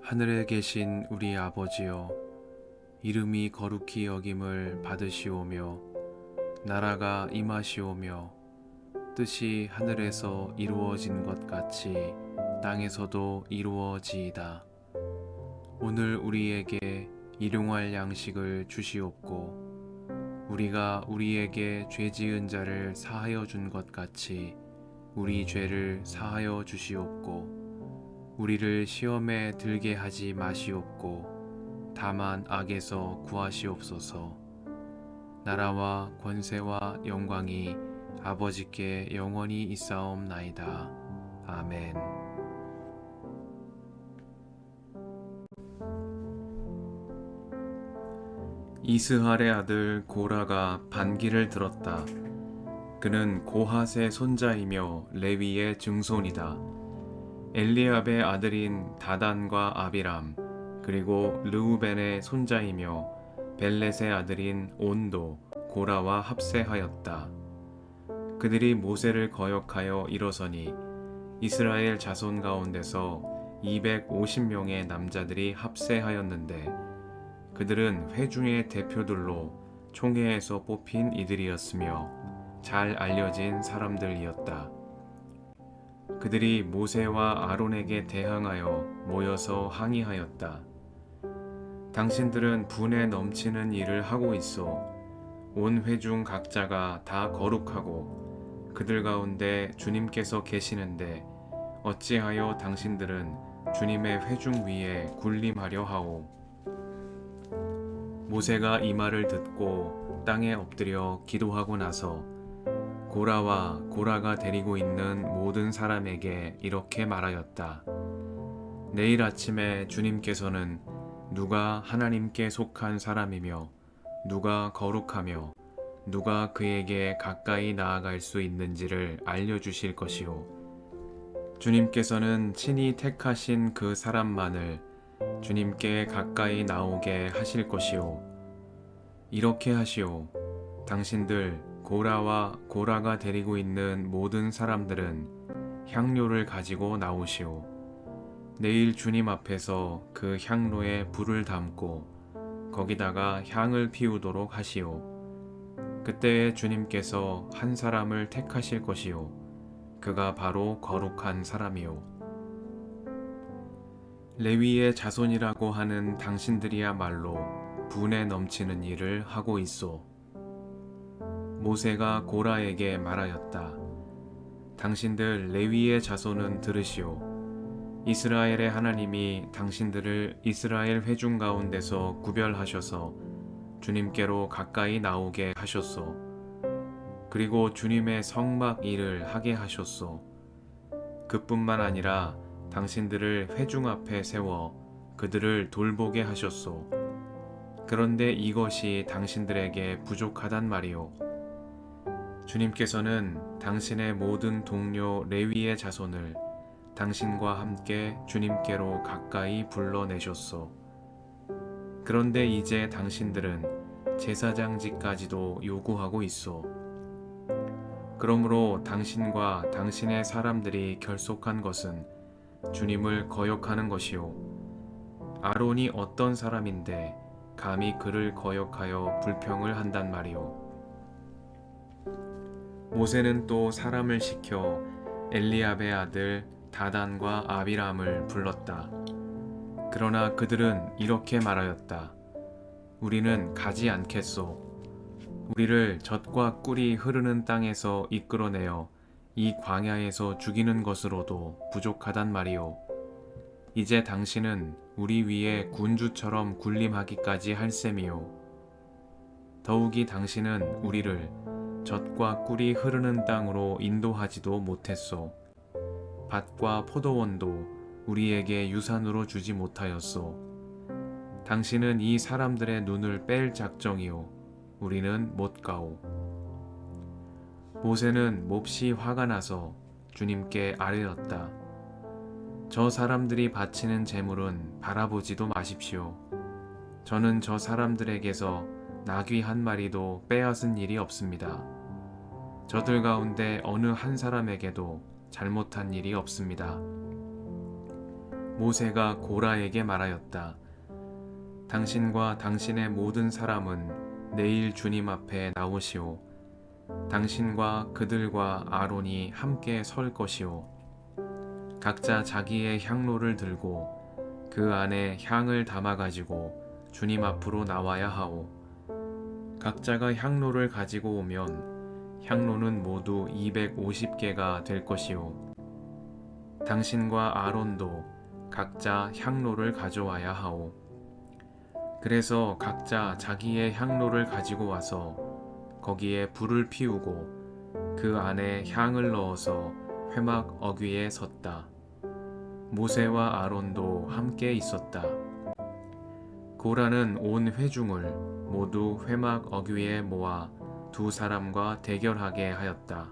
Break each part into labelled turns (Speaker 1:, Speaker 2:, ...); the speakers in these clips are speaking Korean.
Speaker 1: 하늘에 계신 우리 아버지여, 이름이 거룩히 여김을 받으시오며 나라가 임하시오며 뜻이 하늘에서 이루어진 것 같이 땅에서도 이루어지이다. 오늘 우리에게 일용할 양식을 주시옵고 우리가 우리에게 죄 지은 자를 사하여 준 것 같이 우리 죄를 사하여 주시옵고 우리를 시험에 들게 하지 마시옵고 다만 악에서 구하시옵소서. 나라와 권세와 영광이 아버지께 영원히 있사옵나이다. 아멘. 이스할의 아들 고라가 반기를 들었다. 그는 고핫의 손자이며 레위의 증손이다. 엘리압의 아들인 다단과 아비람, 그리고 르우벤의 손자이며 벨렛의 아들인 온도, 고라와 합세하였다. 그들이 모세를 거역하여 일어서니 이스라엘 자손 가운데서 250명의 남자들이 합세하였는데 그들은 회중의 대표들로 총회에서 뽑힌 이들이었으며 잘 알려진 사람들이었다. 그들이 모세와 아론에게 대항하여 모여서 항의하였다. 당신들은 분에 넘치는 일을 하고 있어 온 회중 각자가 다 거룩하고 그들 가운데 주님께서 계시는데 어찌하여 당신들은 주님의 회중 위에 군림하려 하오. 모세가 이 말을 듣고 땅에 엎드려 기도하고 나서 고라와 고라가 데리고 있는 모든 사람에게 이렇게 말하였다. 내일 아침에 주님께서는 누가 하나님께 속한 사람이며 누가 거룩하며 누가 그에게 가까이 나아갈 수 있는지를 알려주실 것이요. 주님께서는 친히 택하신 그 사람만을 주님께 가까이 나오게 하실 것이요. 이렇게 하시오. 당신들 고라와 고라가 데리고 있는 모든 사람들은 향료를 가지고 나오시오. 내일 주님 앞에서 그 향로에 불을 담고 거기다가 향을 피우도록 하시오. 그때에 주님께서 한 사람을 택하실 것이요. 그가 바로 거룩한 사람이요. 레위의 자손이라고 하는 당신들이야말로 분에 넘치는 일을 하고 있소. 모세가 고라에게 말하였다. 당신들 레위의 자손은 들으시오. 이스라엘의 하나님이 당신들을 이스라엘 회중 가운데서 구별하셔서 주님께로 가까이 나오게 하셨소. 그리고 주님의 성막 일을 하게 하셨소. 그뿐만 아니라 당신들을 회중 앞에 세워 그들을 돌보게 하셨소. 그런데 이것이 당신들에게 부족하단 말이오. 주님께서는 당신의 모든 동료 레위의 자손을 당신과 함께 주님께로 가까이 불러내셨소. 그런데 이제 당신들은 제사장직까지도 요구하고 있소. 그러므로 당신과 당신의 사람들이 결속한 것은 주님을 거역하는 것이요. 아론이 어떤 사람인데 감히 그를 거역하여 불평을 한단 말이오. 모세는 또 사람을 시켜 엘리압의 아들 다단과 아비람을 불렀다. 그러나 그들은 이렇게 말하였다. 우리는 가지 않겠소. 우리를 젖과 꿀이 흐르는 땅에서 이끌어내어 이 광야에서 죽이는 것으로도 부족하단 말이오. 이제 당신은 우리 위에 군주처럼 군림하기까지 할 셈이요. 더욱이 당신은 우리를 젖과 꿀이 흐르는 땅으로 인도하지도 못했소. 밭과 포도원도 우리에게 유산으로 주지 못하였소. 당신은 이 사람들의 눈을 뺄 작정이요. 우리는 못 가오. 모세는 몹시 화가 나서 주님께 아뢰었다. 저 사람들이 바치는 제물은 바라보지도 마십시오. 저는 저 사람들에게서 나귀 한 마리도 빼앗은 일이 없습니다. 저들 가운데 어느 한 사람에게도 잘못한 일이 없습니다. 모세가 고라에게 말하였다. 당신과 당신의 모든 사람은 내일 주님 앞에 나오시오. 당신과 그들과 아론이 함께 설 것이오. 각자 자기의 향로를 들고 그 안에 향을 담아 가지고 주님 앞으로 나와야 하오. 각자가 향로를 가지고 오면 향로는 모두 250개가 될 것이오. 당신과 아론도 각자 향로를 가져와야 하오. 그래서 각자 자기의 향로를 가지고 와서 거기에 불을 피우고 그 안에 향을 넣어서 회막 어귀에 섰다. 모세와 아론도 함께 있었다. 고라는 온 회중을 모두 회막 어귀에 모아 두 사람과 대결하게 하였다.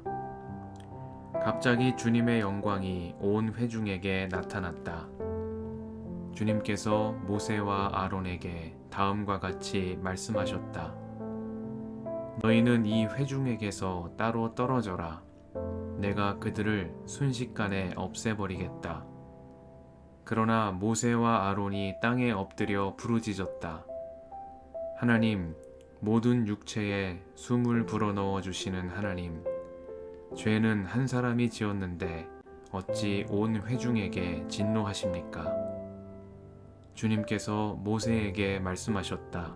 Speaker 1: 갑자기 주님의 영광이 온 회중에게 나타났다. 주님께서 모세와 아론에게 다음과 같이 말씀하셨다. 너희는 이 회중에게서 따로 떨어져라. 내가 그들을 순식간에 없애버리겠다. 그러나 모세와 아론이 땅에 엎드려 부르짖었다. 하나님, 모든 육체에 숨을 불어넣어 주시는 하나님, 죄는 한 사람이 지었는데 어찌 온 회중에게 진노하십니까? 주님께서 모세에게 말씀하셨다.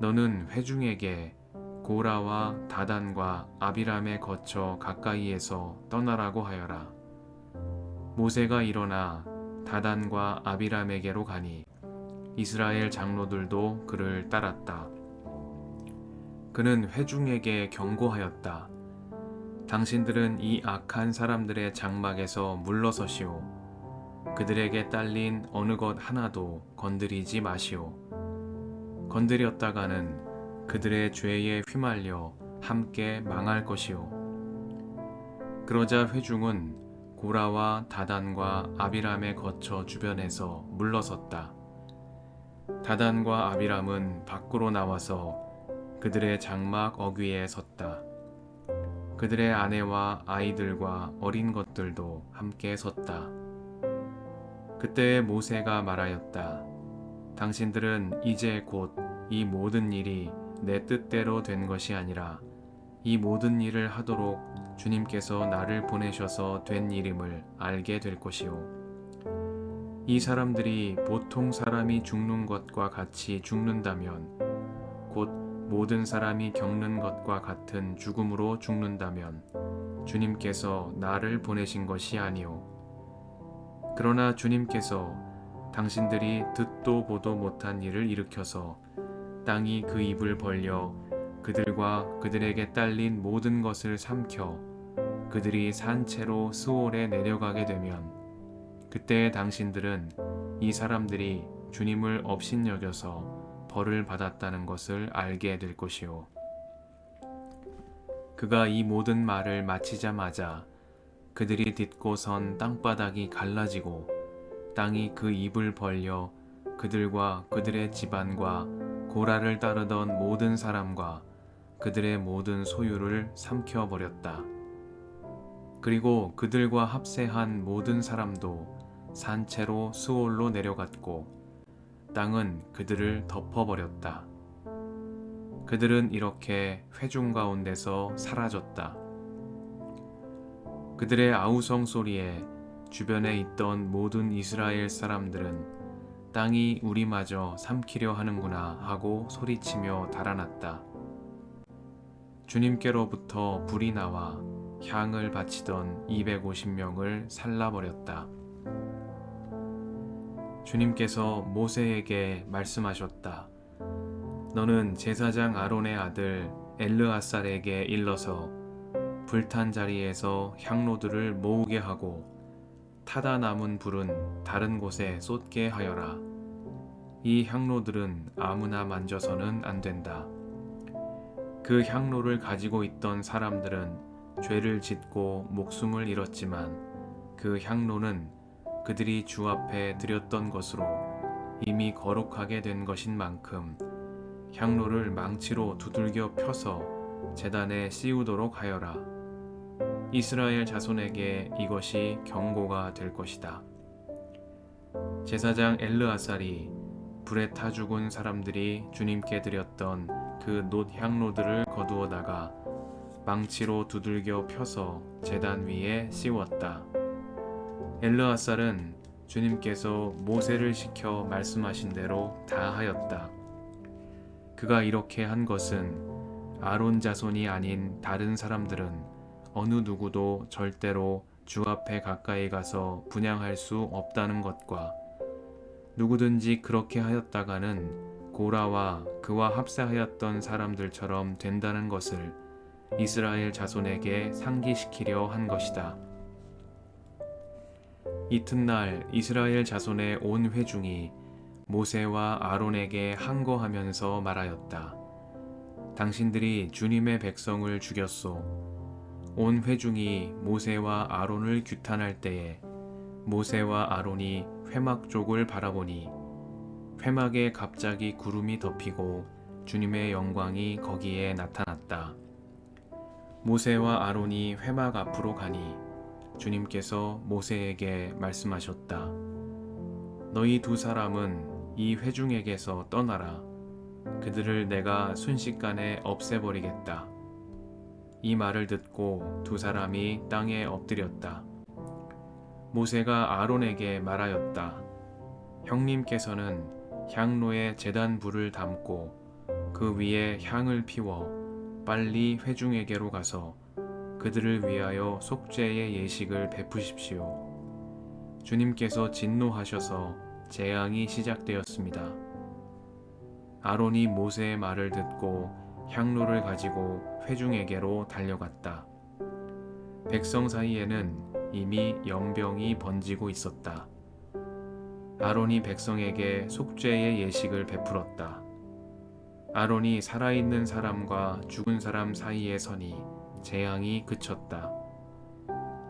Speaker 1: 너는 회중에게 고라와 다단과 아비람에 거쳐 가까이에서 떠나라고 하여라. 모세가 일어나 다단과 아비람에게로 가니 이스라엘 장로들도 그를 따랐다. 그는 회중에게 경고하였다. 당신들은 이 악한 사람들의 장막에서 물러서시오. 그들에게 딸린 어느 것 하나도 건드리지 마시오. 건드렸다가는 그들의 죄에 휘말려 함께 망할 것이오. 그러자 회중은 고라와 다단과 아비람에 거쳐 주변에서 물러섰다. 다단과 아비람은 밖으로 나와서 그들의 장막 어귀에 섰다. 그들의 아내와 아이들과 어린 것들도 함께 섰다. 그때 모세가 말하였다. 당신들은 이제 곧 이 모든 일이 내 뜻대로 된 것이 아니라 이 모든 일을 하도록 주님께서 나를 보내셔서 된 일임을 알게 될 것이오. 이 사람들이 보통 사람이 죽는 것과 같이 죽는다면, 곧 모든 사람이 겪는 것과 같은 죽음으로 죽는다면 주님께서 나를 보내신 것이 아니오. 그러나 주님께서 당신들이 듣도 보도 못한 일을 일으켜서 땅이 그 입을 벌려 그들과 그들에게 딸린 모든 것을 삼켜 그들이 산채로 스올에 내려가게 되면 그때 당신들은 이 사람들이 주님을 업신여겨서 벌을 받았다는 것을 알게 될 것이오. 그가 이 모든 말을 마치자마자 그들이 딛고 선 땅바닥이 갈라지고 땅이 그 입을 벌려 그들과 그들의 집안과 고라를 따르던 모든 사람과 그들의 모든 소유를 삼켜버렸다. 그리고 그들과 합세한 모든 사람도 산채로 스올로 내려갔고 땅은 그들을 덮어버렸다. 그들은 이렇게 회중 가운데서 사라졌다. 그들의 아우성 소리에 주변에 있던 모든 이스라엘 사람들은 땅이 우리마저 삼키려 하는구나 하고 소리치며 달아났다. 주님께로부터 불이 나와 향을 바치던 250명을 살라버렸다. 주님께서 모세에게 말씀하셨다. 너는 제사장 아론의 아들 엘르아살에게 일러서 불탄 자리에서 향로들을 모으게 하고 타다 남은 불은 다른 곳에 쏟게 하여라. 이 향로들은 아무나 만져서는 안 된다. 그 향로를 가지고 있던 사람들은 죄를 짓고 목숨을 잃었지만 그 향로는 그들이 주 앞에 드렸던 것으로 이미 거룩하게 된 것인 만큼 향로를 망치로 두들겨 펴서 제단에 씌우도록 하여라. 이스라엘 자손에게 이것이 경고가 될 것이다. 제사장 엘르아살이 불에 타 죽은 사람들이 주님께 드렸던 그 놋 향로들을 거두어다가 망치로 두들겨 펴서 제단 위에 씌웠다. 엘르아살은 주님께서 모세를 시켜 말씀하신 대로 다 하였다. 그가 이렇게 한 것은 아론 자손이 아닌 다른 사람들은 어느 누구도 절대로 주 앞에 가까이 가서 분향할 수 없다는 것과 누구든지 그렇게 하였다가는 고라와 그와 합사하였던 사람들처럼 된다는 것을 이스라엘 자손에게 상기시키려 한 것이다. 이튿날 이스라엘 자손의 온 회중이 모세와 아론에게 항거하면서 말하였다. 당신들이 주님의 백성을 죽였소. 온 회중이 모세와 아론을 규탄할 때에 모세와 아론이 회막 쪽을 바라보니 회막에 갑자기 구름이 덮이고 주님의 영광이 거기에 나타났다. 모세와 아론이 회막 앞으로 가니 주님께서 모세에게 말씀하셨다. 너희 두 사람은 이 회중에게서 떠나라. 그들을 내가 순식간에 없애버리겠다. 이 말을 듣고 두 사람이 땅에 엎드렸다. 모세가 아론에게 말하였다. 형님께서는 향로에 제단 불을 담고 그 위에 향을 피워 빨리 회중에게로 가서 그들을 위하여 속죄의 예식을 베푸십시오. 주님께서 진노하셔서 재앙이 시작되었습니다. 아론이 모세의 말을 듣고 향로를 가지고 회중에게로 달려갔다. 백성 사이에는 이미 연병이 번지고 있었다. 아론이 백성에게 속죄의 예식을 베풀었다. 아론이 살아있는 사람과 죽은 사람 사이에 서니 재앙이 그쳤다.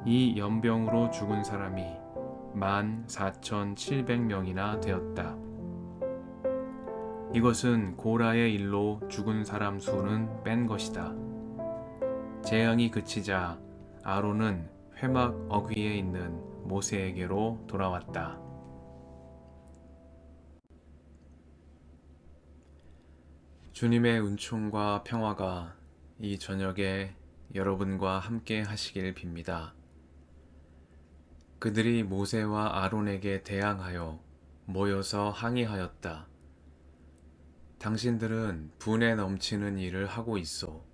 Speaker 1: 이 연병으로 죽은 사람이 14,700명이나 되었다. 이것은 고라의 일로 죽은 사람 수는 뺀 것이다. 재앙이 그치자 아론은 회막 어귀에 있는 모세에게로 돌아왔다. 주님의 은총과 평화가 이 저녁에 여러분과 함께 하시길 빕니다. 그들이 모세와 아론에게 대항하여 모여서 항의하였다. 당신들은 분에 넘치는 일을 하고 있어.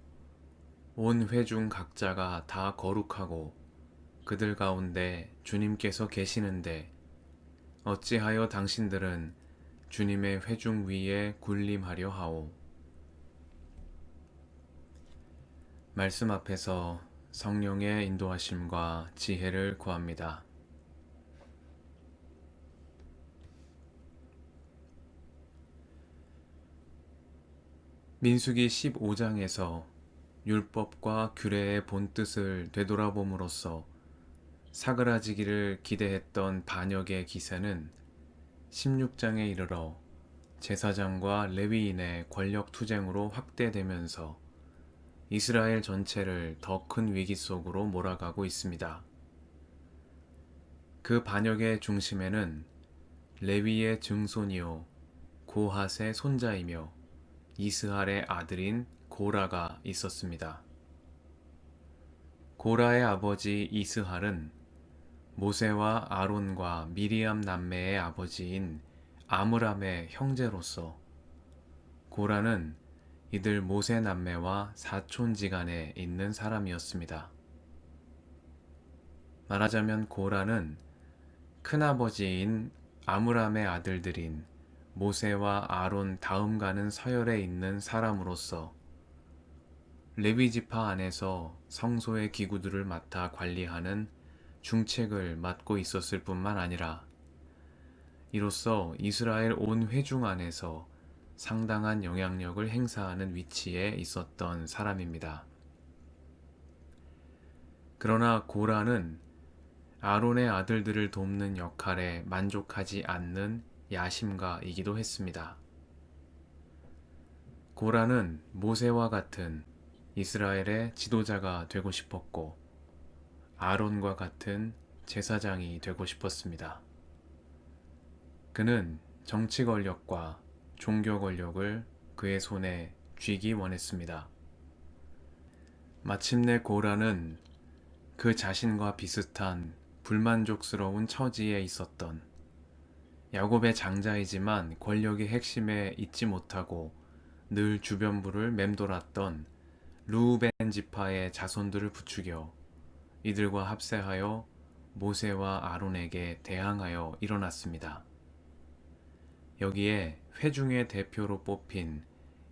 Speaker 1: 온 회중 각자가 다 거룩하고 그들 가운데 주님께서 계시는데 어찌하여 당신들은 주님의 회중 위에 군림하려 하오. 말씀 앞에서 성령의 인도하심과 지혜를 구합니다. 민수기 15장에서 율법과 규례의 본뜻을 되돌아봄으로써 사그라지기를 기대했던 반역의 기세는 16장에 이르러 제사장과 레위인의 권력 투쟁으로 확대되면서 이스라엘 전체를 더 큰 위기 속으로 몰아가고 있습니다. 그 반역의 중심에는 레위의 증손이요 고핫의 손자이며 이스할의 아들인 고라가 있었습니다. 고라의 아버지 이스할은 모세와 아론과 미리암 남매의 아버지인 아므람의 형제로서 고라는 이들 모세 남매와 사촌지간에 있는 사람이었습니다. 말하자면 고라는 큰아버지인 아므람의 아들들인 모세와 아론 다음 가는 서열에 있는 사람으로서 레위 지파 안에서 성소의 기구들을 맡아 관리하는 중책을 맡고 있었을 뿐만 아니라 이로써 이스라엘 온 회중 안에서 상당한 영향력을 행사하는 위치에 있었던 사람입니다. 그러나 고라는 아론의 아들들을 돕는 역할에 만족하지 않는 야심가이기도 했습니다. 고라는 모세와 같은 이스라엘의 지도자가 되고 싶었고 아론과 같은 제사장이 되고 싶었습니다. 그는 정치 권력과 종교 권력을 그의 손에 쥐기 원했습니다. 마침내 고라는 그 자신과 비슷한 불만족스러운 처지에 있었던 야곱의 장자이지만 권력의 핵심에 있지 못하고 늘 주변부를 맴돌았던 르우벤 지파의 자손들을 부추겨 이들과 합세하여 모세와 아론에게 대항하여 일어났습니다. 여기에 회중의 대표로 뽑힌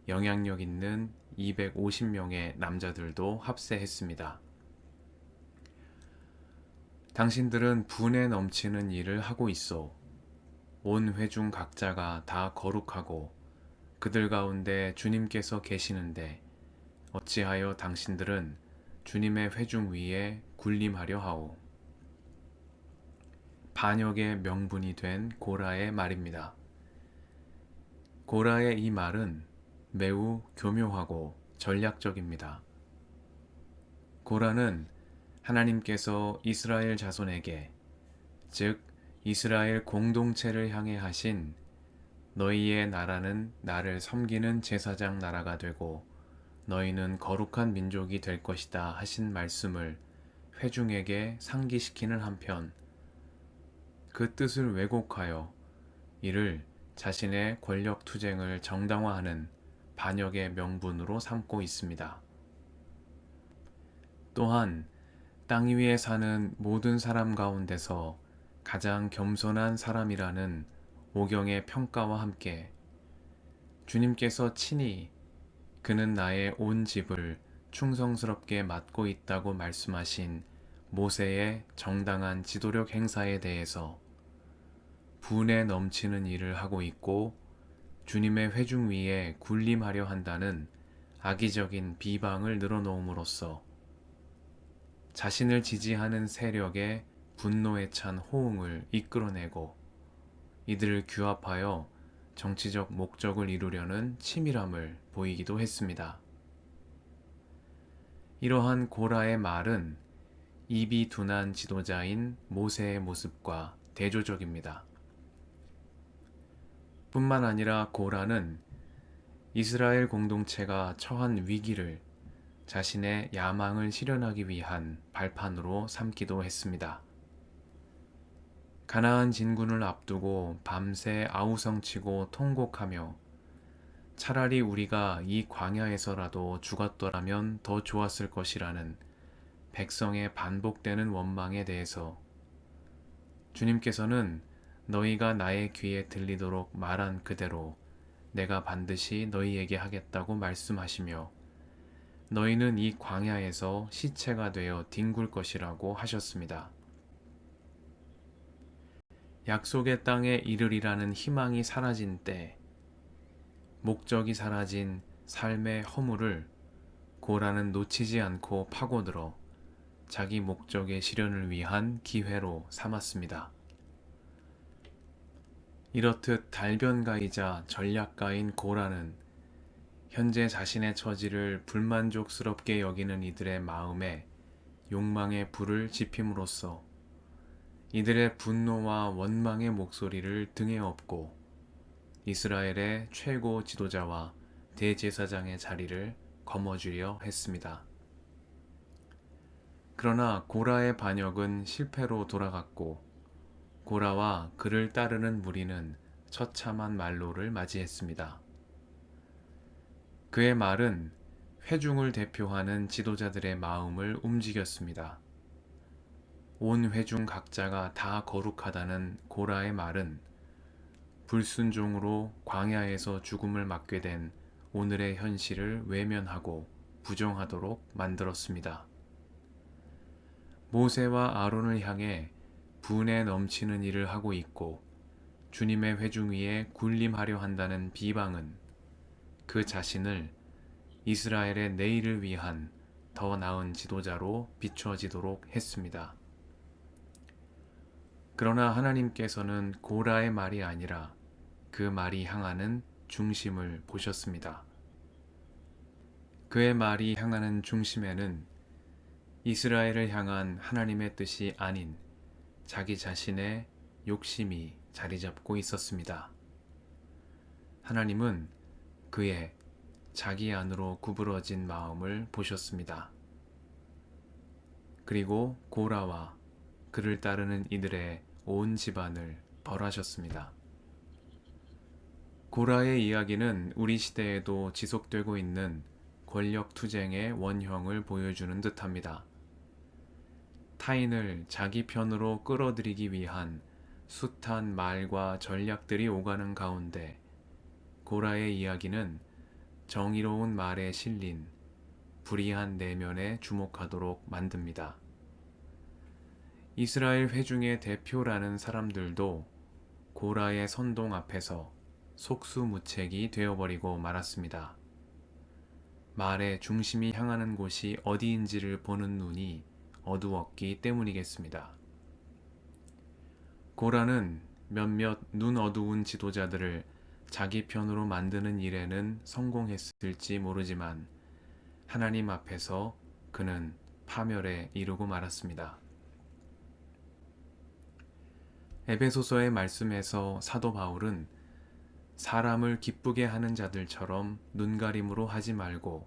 Speaker 1: 영향력 있는 250명의 남자들도 합세했습니다. 당신들은 분에 넘치는 일을 하고 있어. 온 회중 각자가 다 거룩하고 그들 가운데 주님께서 계시는데 어찌하여 당신들은 주님의 회중 위에 군림하려 하오. 반역의 명분이 된 고라의 말입니다. 고라의 이 말은 매우 교묘하고 전략적입니다. 고라는 하나님께서 이스라엘 자손에게, 즉 이스라엘 공동체를 향해 하신 너희의 나라는 나를 섬기는 제사장 나라가 되고 너희는 거룩한 민족이 될 것이다 하신 말씀을 회중에게 상기시키는 한편 그 뜻을 왜곡하여 이를 자신의 권력 투쟁을 정당화하는 반역의 명분으로 삼고 있습니다. 또한 땅 위에 사는 모든 사람 가운데서 가장 겸손한 사람이라는 오경의 평가와 함께 주님께서 친히 그는 나의 온 집을 충성스럽게 맡고 있다고 말씀하신 모세의 정당한 지도력 행사에 대해서 분에 넘치는 일을 하고 있고 주님의 회중 위에 군림하려 한다는 악의적인 비방을 늘어놓음으로써 자신을 지지하는 세력의 분노에 찬 호응을 이끌어내고 이들을 규합하여 정치적 목적을 이루려는 치밀함을 보이기도 했습니다. 이러한 고라의 말은 입이 둔한 지도자인 모세의 모습과 대조적입니다. 뿐만 아니라 고라는 이스라엘 공동체가 처한 위기를 자신의 야망을 실현하기 위한 발판으로 삼기도 했습니다. 가나안 진군을 앞두고 밤새 아우성치고 통곡하며 차라리 우리가 이 광야에서라도 죽었더라면 더 좋았을 것이라는 백성의 반복되는 원망에 대해서 주님께서는 너희가 나의 귀에 들리도록 말한 그대로 내가 반드시 너희에게 하겠다고 말씀하시며 너희는 이 광야에서 시체가 되어 뒹굴 것이라고 하셨습니다. 약속의 땅에 이르리라는 희망이 사라진 때, 목적이 사라진 삶의 허물을 고라는 놓치지 않고 파고들어 자기 목적의 실현을 위한 기회로 삼았습니다. 이렇듯 달변가이자 전략가인 고라는 현재 자신의 처지를 불만족스럽게 여기는 이들의 마음에 욕망의 불을 지핌으로써 이들의 분노와 원망의 목소리를 등에 업고 이스라엘의 최고 지도자와 대제사장의 자리를 거머쥐려 했습니다. 그러나 고라의 반역은 실패로 돌아갔고 고라와 그를 따르는 무리는 처참한 말로를 맞이했습니다. 그의 말은 회중을 대표하는 지도자들의 마음을 움직였습니다. 온 회중 각자가 다 거룩하다는 고라의 말은 불순종으로 광야에서 죽음을 맞게 된 오늘의 현실을 외면하고 부정하도록 만들었습니다. 모세와 아론을 향해 분에 넘치는 일을 하고 있고 주님의 회중 위에 군림하려 한다는 비방은 그 자신을 이스라엘의 내일을 위한 더 나은 지도자로 비춰지도록 했습니다. 그러나 하나님께서는 고라의 말이 아니라 그 말이 향하는 중심을 보셨습니다. 그의 말이 향하는 중심에는 이스라엘을 향한 하나님의 뜻이 아닌 자기 자신의 욕심이 자리 잡고 있었습니다. 하나님은 그의 자기 안으로 구부러진 마음을 보셨습니다. 그리고 고라와 그를 따르는 이들의 온 집안을 벌하셨습니다. 고라의 이야기는 우리 시대에도 지속되고 있는 권력 투쟁의 원형을 보여주는 듯합니다. 타인을 자기 편으로 끌어들이기 위한 숱한 말과 전략들이 오가는 가운데 고라의 이야기는 정의로운 말에 실린 불의한 내면에 주목하도록 만듭니다. 이스라엘 회중의 대표라는 사람들도 고라의 선동 앞에서 속수무책이 되어버리고 말았습니다. 말의 중심이 향하는 곳이 어디인지를 보는 눈이 어두웠기 때문이겠습니다. 고라는 몇몇 눈 어두운 지도자들을 자기 편으로 만드는 일에는 성공했을지 모르지만 하나님 앞에서 그는 파멸에 이르고 말았습니다. 에베소서의 말씀에서 사도 바울은 사람을 기쁘게 하는 자들처럼 눈가림으로 하지 말고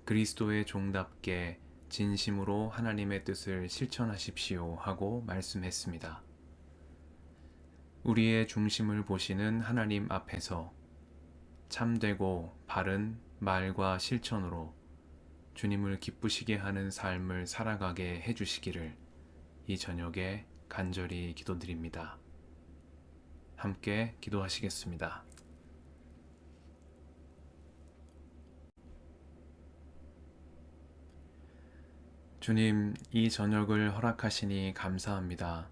Speaker 1: 그리스도의 종답게 진심으로 하나님의 뜻을 실천하십시오 하고 말씀했습니다. 우리의 중심을 보시는 하나님 앞에서 참되고 바른 말과 실천으로 주님을 기쁘시게 하는 삶을 살아가게 해주시기를 이 저녁에 간절히 기도드립니다. 함께 기도하시겠습니다. 주님, 이 저녁을 허락하시니 감사합니다.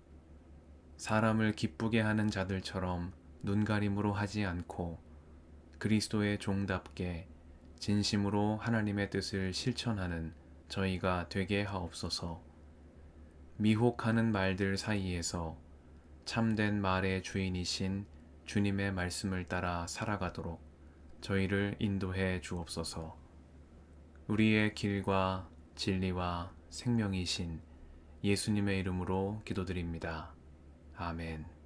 Speaker 1: 사람을 기쁘게 하는 자들처럼 눈가림으로 하지 않고 그리스도의 종답게 진심으로 하나님의 뜻을 실천하는 저희가 되게 하옵소서. 미혹하는 말들 사이에서 참된 말의 주인이신 주님의 말씀을 따라 살아가도록 저희를 인도해 주옵소서. 우리의 길과 진리와 생명이신 예수님의 이름으로 기도드립니다. 아멘.